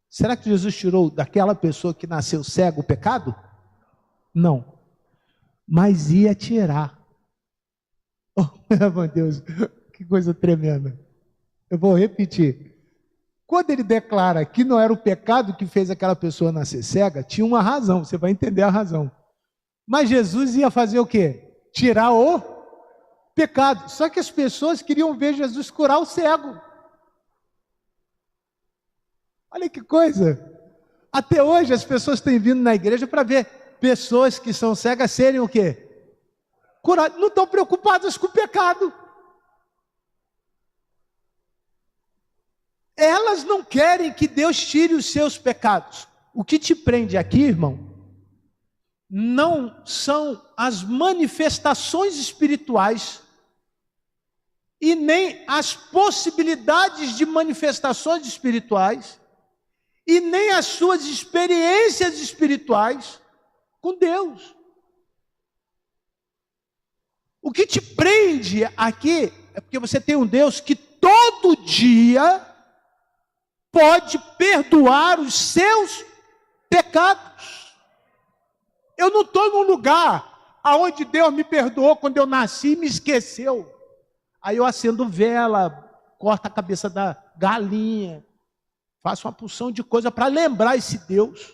Será que Jesus tirou daquela pessoa que nasceu cego o pecado? Não. Mas ia tirar. Oh, meu Deus, que coisa tremenda. Eu vou repetir. Quando ele declara que não era o pecado que fez aquela pessoa nascer cega, tinha uma razão, você vai entender a razão. Mas Jesus ia fazer o quê? Tirar o pecado. Só que as pessoas queriam ver Jesus curar o cego. Olha que coisa. Até hoje as pessoas têm vindo na igreja para ver pessoas que são cegas serem o quê? Curadas. Não estão preocupadas com o pecado. Elas não querem que Deus tire os seus pecados. O que te prende aqui, irmão, não são as manifestações espirituais e nem as possibilidades de manifestações espirituais e nem as suas experiências espirituais com Deus. O que te prende aqui é porque você tem um Deus que todo dia pode perdoar os seus pecados. Eu não estou num lugar onde Deus me perdoou quando eu nasci e me esqueceu. Aí eu acendo vela, corto a cabeça da galinha, faço uma porção de coisa para lembrar esse Deus.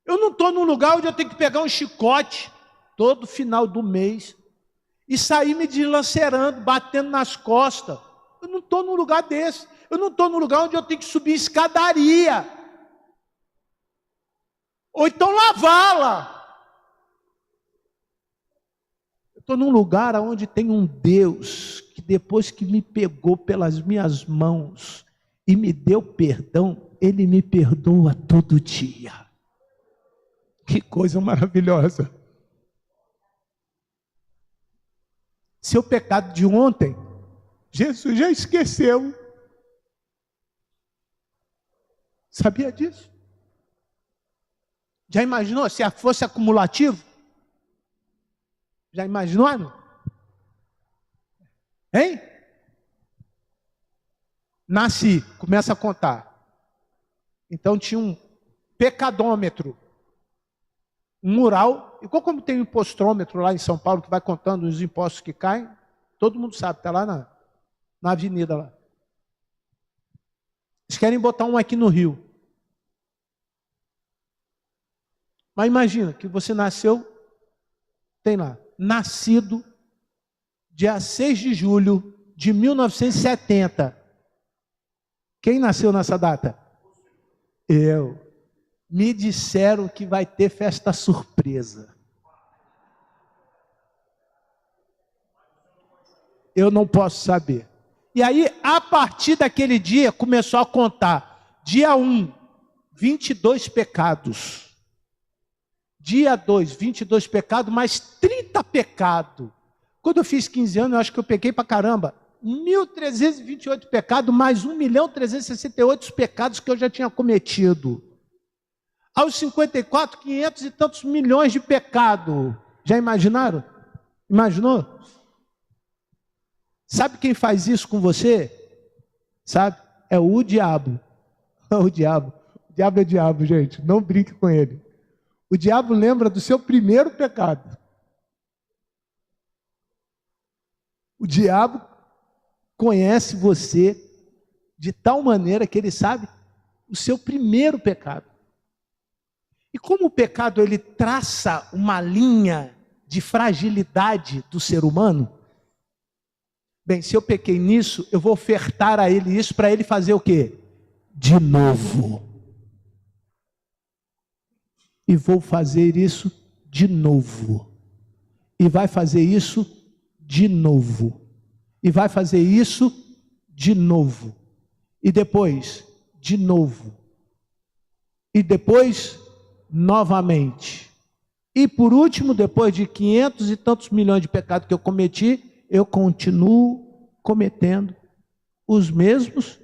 Eu não estou num lugar onde eu tenho que pegar um chicote todo final do mês e sair me dilacerando, batendo nas costas. Eu não estou num lugar desse. Eu não estou num lugar onde eu tenho que subir escadaria. Ou então lavá-la. Eu estou num lugar onde tem um Deus que depois que me pegou pelas minhas mãos e me deu perdão, Ele me perdoa todo dia. Que coisa maravilhosa. Seu pecado de ontem, Jesus já esqueceu. Sabia disso? Já imaginou se fosse acumulativo? Já imaginou, não? Hein? Nasci, começa a contar. Então tinha um pecadômetro, um mural, igual como tem um impostômetro lá em São Paulo, que vai contando os impostos que caem. Todo mundo sabe, está lá na avenida lá. Eles querem botar um aqui no Rio. Mas imagina que você nasceu, tem lá, nascido dia 6 de julho de 1970. Quem nasceu nessa data? Eu. Me disseram que vai ter festa surpresa. Eu não posso saber. E aí, a partir daquele dia, começou a contar. Dia 1, 22 pecados. Dia 2, 22 pecados, mais 30 pecados. Quando eu fiz 15 anos, eu acho que eu pequei pra caramba. 1.328 pecados, mais 1.368 pecados que eu já tinha cometido. Aos 54, 500 e tantos milhões de pecados. Já imaginaram? Imaginou? Sabe quem faz isso com você? Sabe? É o diabo. O diabo. O diabo é diabo, gente. Não brinque com ele. O diabo lembra do seu primeiro pecado. O diabo conhece você de tal maneira que ele sabe o seu primeiro pecado. E como o pecado ele traça uma linha de fragilidade do ser humano, bem, se eu pequei nisso, eu vou ofertar a ele isso para ele fazer o quê? De novo. E vou fazer isso de novo. E vai fazer isso de novo. E vai fazer isso de novo. E depois, de novo. E depois, novamente. E por último, depois de 500 e tantos milhões de pecados que eu cometi, eu continuo cometendo os mesmos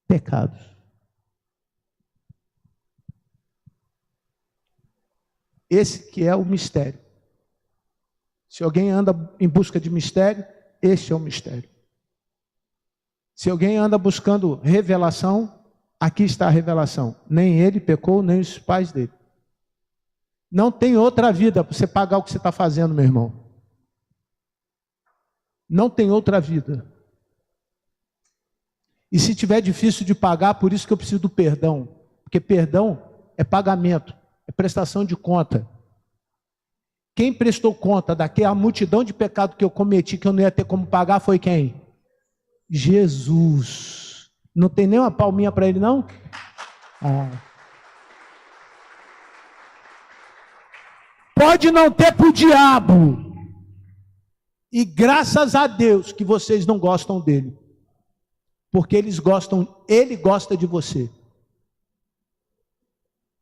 pecados. Esse que é o mistério. Se alguém anda em busca de mistério, esse é o mistério. Se alguém anda buscando revelação, aqui está a revelação. Nem ele pecou, nem os pais dele. Não tem outra vida para você pagar o que você está fazendo, meu irmão. Não tem outra vida. E se tiver difícil de pagar, por isso que eu preciso do perdão. Porque perdão é pagamento, é prestação de conta. Quem prestou conta daquela multidão de pecado que eu cometi, que eu não ia ter como pagar, foi quem? Jesus. Não tem nem uma palminha para ele, não? Pode não ter para o diabo. E graças a Deus que vocês não gostam dele. Porque ele gosta de você.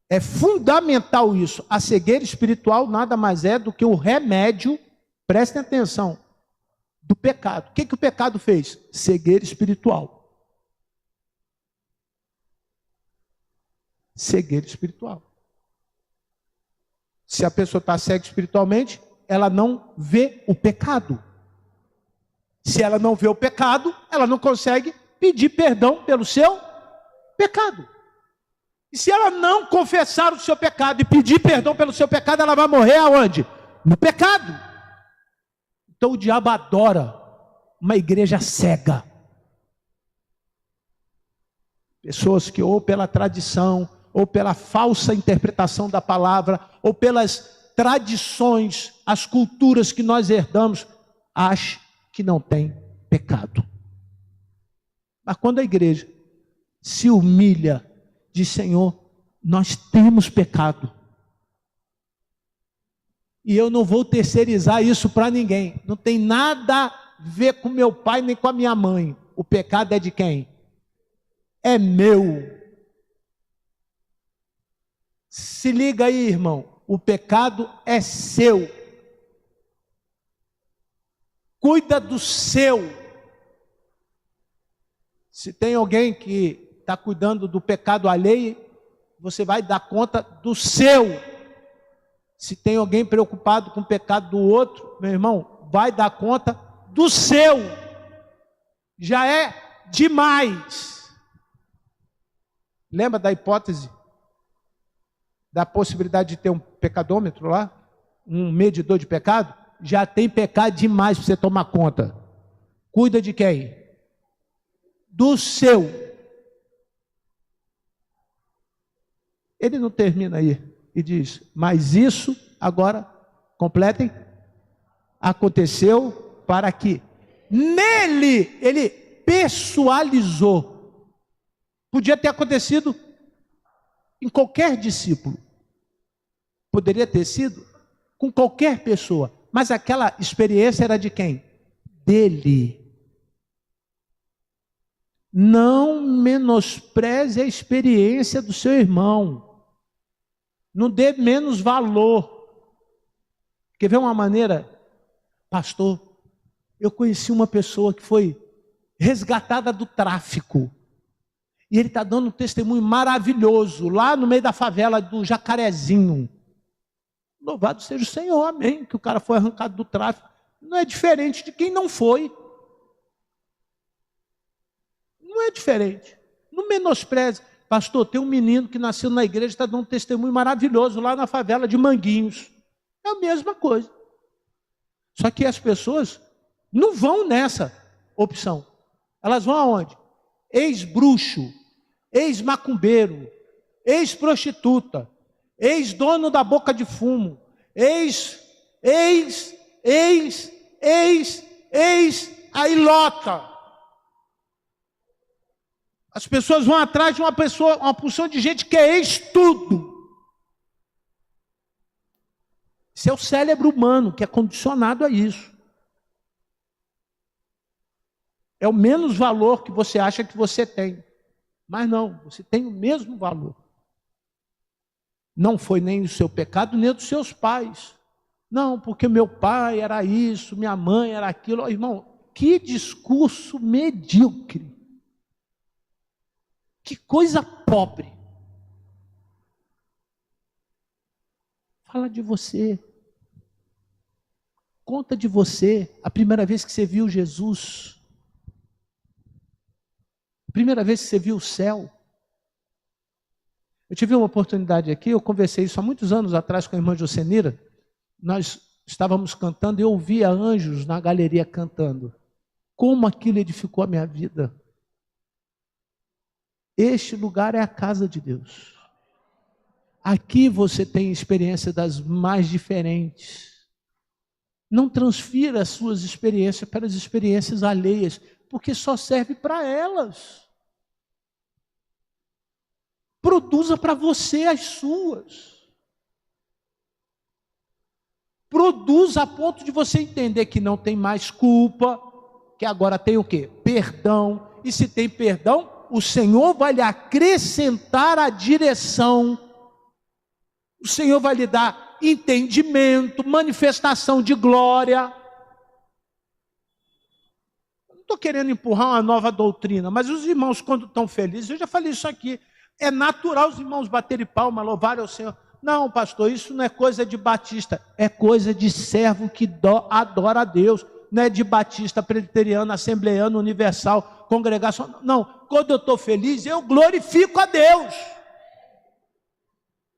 É fundamental isso. A cegueira espiritual nada mais é do que o remédio, prestem atenção, do pecado. O que o pecado fez? Cegueira espiritual. Cegueira espiritual. Se a pessoa está cega espiritualmente, ela não vê o pecado. Se ela não vê o pecado, ela não consegue pedir perdão pelo seu pecado. E se ela não confessar o seu pecado e pedir perdão pelo seu pecado, ela vai morrer aonde? No pecado. Então o diabo adora uma igreja cega. Pessoas que ou pela tradição, ou pela falsa interpretação da palavra, ou pelas tradições, as culturas que nós herdamos, acham que não tem pecado. Mas quando a igreja se humilha, diz: Senhor, nós temos pecado. E eu não vou terceirizar isso para ninguém. Não tem nada a ver com meu pai nem com a minha mãe. O pecado é de quem? É meu. Se liga aí, irmão. O pecado é seu. Cuida do seu. Se tem alguém que está cuidando do pecado alheio, você vai dar conta do seu. Se tem alguém preocupado com o pecado do outro, meu irmão, vai dar conta do seu. Já é demais. Lembra da hipótese? Da possibilidade de ter um pecadômetro lá? Um medidor de pecado? Já tem pecado demais para você tomar conta. Cuida de quem? Do seu. Ele não termina aí e diz: mas isso, agora, completem, aconteceu para que nele, ele pessoalizou. Podia ter acontecido em qualquer discípulo. Poderia ter sido com qualquer pessoa. Mas aquela experiência era de quem? dele. Não menospreze a experiência do seu irmão. Não dê menos valor. Quer ver uma maneira? Pastor, eu conheci uma pessoa que foi resgatada do tráfico. E ele está dando um testemunho maravilhoso, lá no meio da favela do Jacarezinho. Louvado seja o Senhor, amém, que o cara foi arrancado do tráfico. Não é diferente de quem não foi. Não é diferente. Não menospreze. Pastor, tem um menino que nasceu na igreja, está dando um testemunho maravilhoso lá na favela de Manguinhos. É a mesma coisa. Só que as pessoas não vão nessa opção. Elas vão aonde? Ex-bruxo, ex-macumbeiro, ex-prostituta, ex-dono da boca de fumo, aí lota. As pessoas vão atrás de uma pessoa, uma porção de gente que é ex-tudo. Isso é o cérebro humano que é condicionado a isso. É o menos valor que você acha que você tem. Mas não, você tem o mesmo valor. Não foi nem o seu pecado, nem dos seus pais. Não, porque meu pai era isso, minha mãe era aquilo. Irmão, que discurso medíocre. Que coisa pobre. Fala de você. Conta de você. A primeira vez que você viu Jesus. A primeira vez que você viu o céu. Eu tive uma oportunidade aqui, eu conversei isso há muitos anos atrás com a irmã Jocenira. Nós estávamos cantando e eu ouvia anjos na galeria cantando. Como aquilo edificou a minha vida. Este lugar é a casa de Deus. Aqui você tem experiência das mais diferentes. Não transfira as suas experiências para as experiências alheias, porque só serve para elas. Produza para você as suas. Produza a ponto de você entender que não tem mais culpa, que agora tem o quê? Perdão. E se tem perdão, o Senhor vai lhe acrescentar a direção. O Senhor vai lhe dar entendimento, manifestação de glória. Não estou querendo empurrar uma nova doutrina, mas os irmãos, quando estão felizes, eu já falei isso aqui, é natural os irmãos baterem palma, louvarem ao Senhor. Não, pastor, isso não é coisa de batista, é coisa de servo que adora a Deus. Não é de batista, presbiteriano, assembleiano, universal, congregação. Não, quando eu estou feliz, eu glorifico a Deus.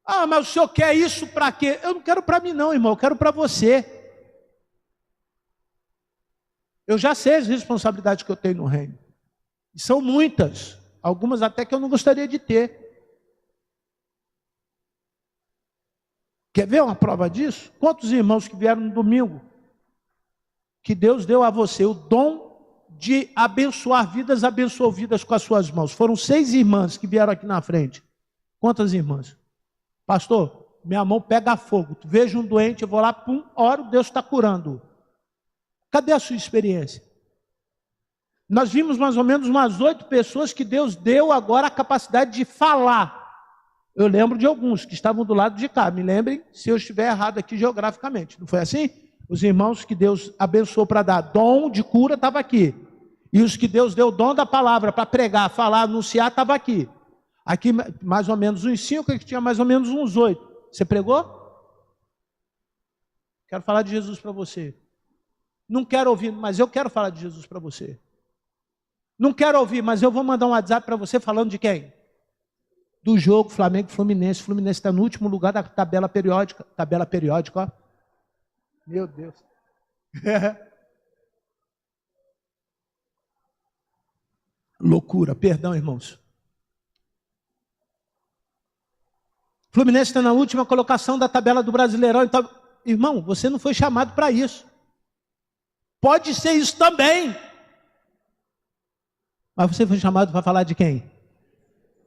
Ah, mas o senhor quer isso para quê? Eu não quero para mim não, irmão, eu quero para você. Eu já sei as responsabilidades que eu tenho no reino. E são muitas, algumas até que eu não gostaria de ter. Quer ver uma prova disso? Quantos irmãos que vieram no domingo? Que Deus deu a você o dom de abençoar vidas, abençoou vidas com as suas mãos. Foram 6 irmãs que vieram aqui na frente. Quantas irmãs? Pastor, minha mão pega fogo. Tu vejo um doente, eu vou lá, pum, oro, Deus está curando. Cadê a sua experiência? Nós vimos mais ou menos umas 8 pessoas que Deus deu agora a capacidade de falar. Eu lembro de alguns que estavam do lado de cá. Me lembrem se eu estiver errado aqui geograficamente. Não foi assim? Os irmãos que Deus abençoou para dar dom de cura estavam aqui. E os que Deus deu dom da palavra para pregar, falar, anunciar, estavam aqui. Aqui mais ou menos uns 5, aqui tinha mais ou menos uns 8. Você pregou? Quero falar de Jesus para você. Não quero ouvir, mas eu quero falar de Jesus para você. Não quero ouvir, mas eu vou mandar um WhatsApp para você falando de quem? Do jogo Flamengo e Fluminense. O Fluminense está no último lugar da tabela periódica. Tabela periódica, ó. Meu Deus. Loucura, perdão, irmãos. Fluminense está na última colocação da tabela do Brasileirão. Então, irmão, você não foi chamado para isso. Pode ser isso também. Mas você foi chamado para falar de quem?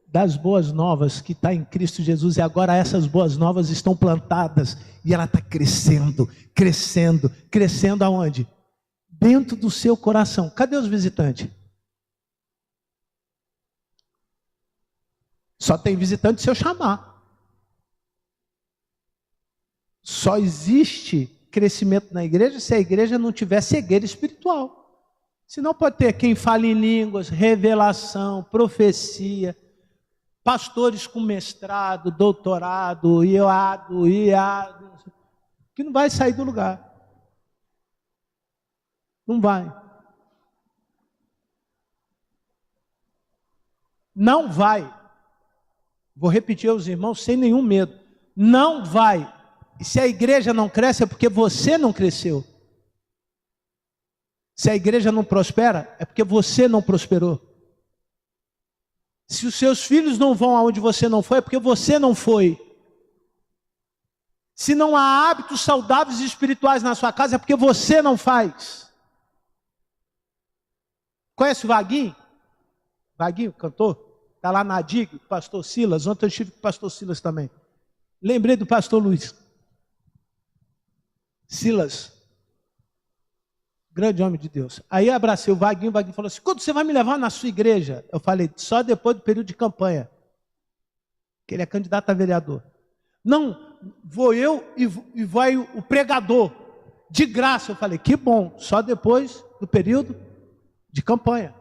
Das boas novas que está em Cristo Jesus. E agora essas boas novas estão plantadas. E ela está crescendo, crescendo, crescendo aonde? dentro do seu coração. Cadê os visitantes? Só tem visitante se eu chamar. Só existe crescimento na igreja se a igreja não tiver cegueira espiritual. Senão pode ter quem fala em línguas, revelação, profecia, pastores com mestrado, doutorado, IAD, que não vai sair do lugar. Não vai. Não vai. Vou repetir aos irmãos sem nenhum medo. Não vai. E se a igreja não cresce é porque você não cresceu. Se a igreja não prospera é porque você não prosperou. Se os seus filhos não vão aonde você não foi é porque você não foi. Se não há hábitos saudáveis e espirituais na sua casa é porque você não faz. Conhece o Vaguinho? Vaguinho, cantor? Está lá na DIG, o pastor Silas. Ontem eu estive com o pastor Silas também. Lembrei do pastor Luiz. Silas, grande homem de Deus. Aí abracei o Vaguinho falou assim, quando você vai me levar na sua igreja? Eu falei, só depois do período de campanha. Que ele é candidato a vereador. Não, vou eu e vai o pregador. De graça. Eu falei, que bom, só depois do período de campanha.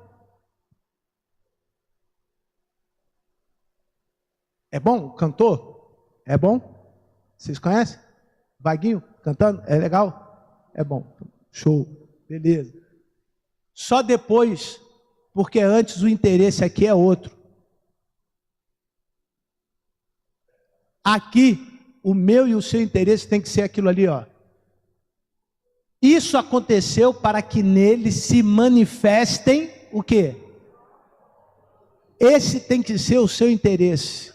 É bom o cantor? É bom? Vocês conhecem? Vaguinho cantando? É legal? É bom. Show. Beleza. Só depois, porque antes o interesse aqui é outro. Aqui, o meu e o seu interesse tem que ser aquilo ali, ó. Isso aconteceu para que nele se manifestem o quê? Esse tem que ser o seu interesse.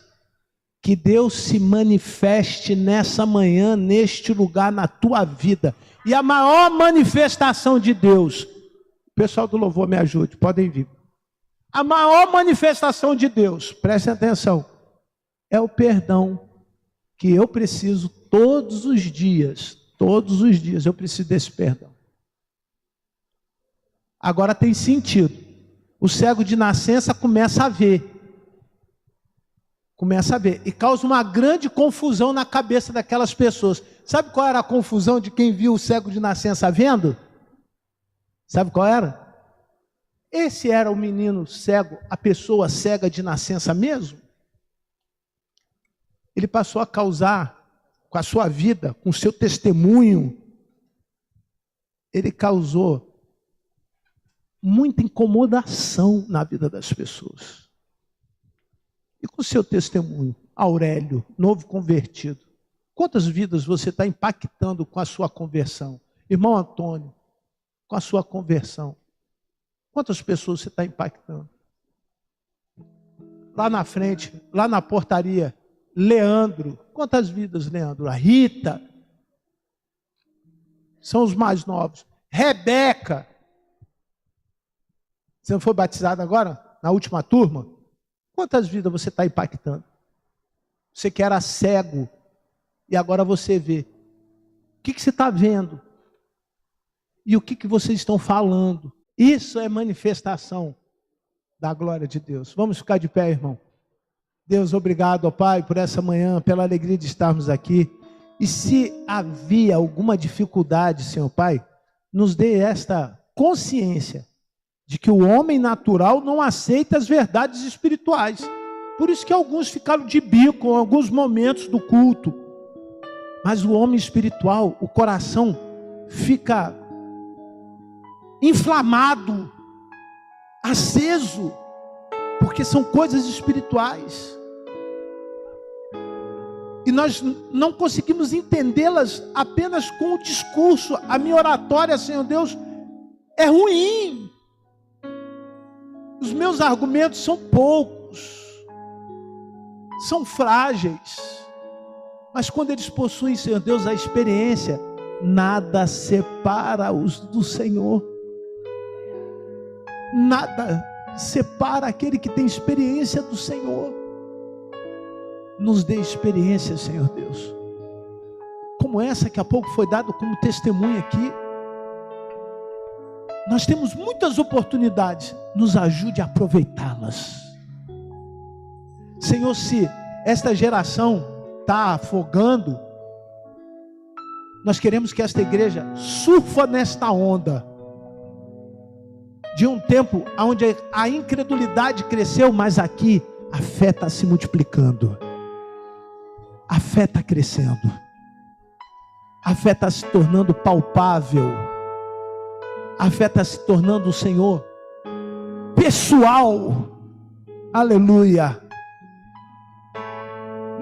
Que Deus se manifeste nessa manhã, neste lugar, na tua vida. E a maior manifestação de Deus, o pessoal do louvor me ajude, podem vir. A maior manifestação de Deus, prestem atenção, é o perdão que eu preciso todos os dias eu preciso desse perdão. Agora tem sentido. O cego de nascença começa a ver. E causa uma grande confusão na cabeça daquelas pessoas. Sabe qual era a confusão de quem viu o cego de nascença vendo? Sabe qual era? Esse era o menino cego, a pessoa cega de nascença mesmo? Ele passou a causar, com a sua vida, com o seu testemunho, ele causou muita incomodação na vida das pessoas. E com o seu testemunho, Aurélio, novo convertido, quantas vidas você está impactando com a sua conversão? Irmão Antônio, com a sua conversão, quantas pessoas você está impactando? Lá na frente, lá na portaria, Leandro, quantas vidas, Leandro? A Rita, são os mais novos. Rebeca, você não foi batizado agora? Na última turma? Quantas vidas você está impactando? Você que era cego e agora você vê. O que você está vendo? E o que vocês estão falando? Isso é manifestação da glória de Deus. Vamos ficar de pé, irmão. Deus, obrigado, ó Pai, por essa manhã, pela alegria de estarmos aqui. E se havia alguma dificuldade, Senhor Pai, nos dê esta consciência de que o homem natural não aceita as verdades espirituais. Por isso que alguns ficaram de bico em alguns momentos do culto. Mas o homem espiritual, o coração fica inflamado, aceso, porque são coisas espirituais. E nós não conseguimos entendê-las apenas com o discurso. A minha oratória, Senhor Deus, é ruim. Os meus argumentos são poucos, são frágeis. Mas quando eles possuem, Senhor Deus, a experiência, nada separa-os do Senhor. Nada separa aquele que tem experiência do Senhor. Nos dê experiência, Senhor Deus, como essa que há pouco foi dado como testemunho aqui. Nós temos muitas oportunidades, nos ajude a aproveitá-las. Senhor, se esta geração está afogando, nós queremos que esta igreja surfa nesta onda, de um tempo onde a incredulidade cresceu, mas aqui a fé está se multiplicando, a fé está crescendo, a fé está se tornando palpável, a fé está se tornando, Senhor, pessoal. Aleluia.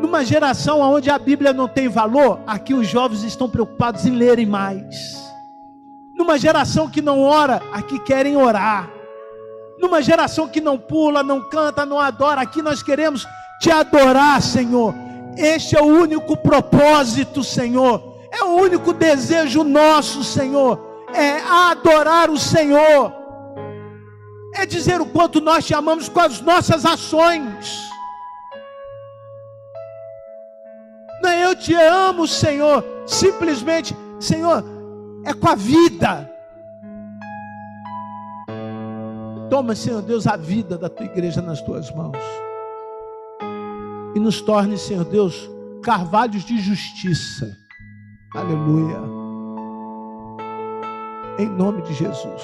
Numa geração onde a Bíblia não tem valor, aqui os jovens estão preocupados em lerem mais. Numa geração que não ora, aqui querem orar. Numa geração que não pula, não canta, não adora, aqui nós queremos te adorar, Senhor. Este é o único propósito, Senhor. É o único desejo nosso, Senhor. É adorar o Senhor. É dizer o quanto nós te amamos com as nossas ações. Não é eu te amo, Senhor, simplesmente, Senhor, é com a vida. Toma, Senhor Deus, a vida da tua igreja nas tuas mãos. E nos torne, Senhor Deus, carvalhos de justiça. Aleluia. Em nome de Jesus.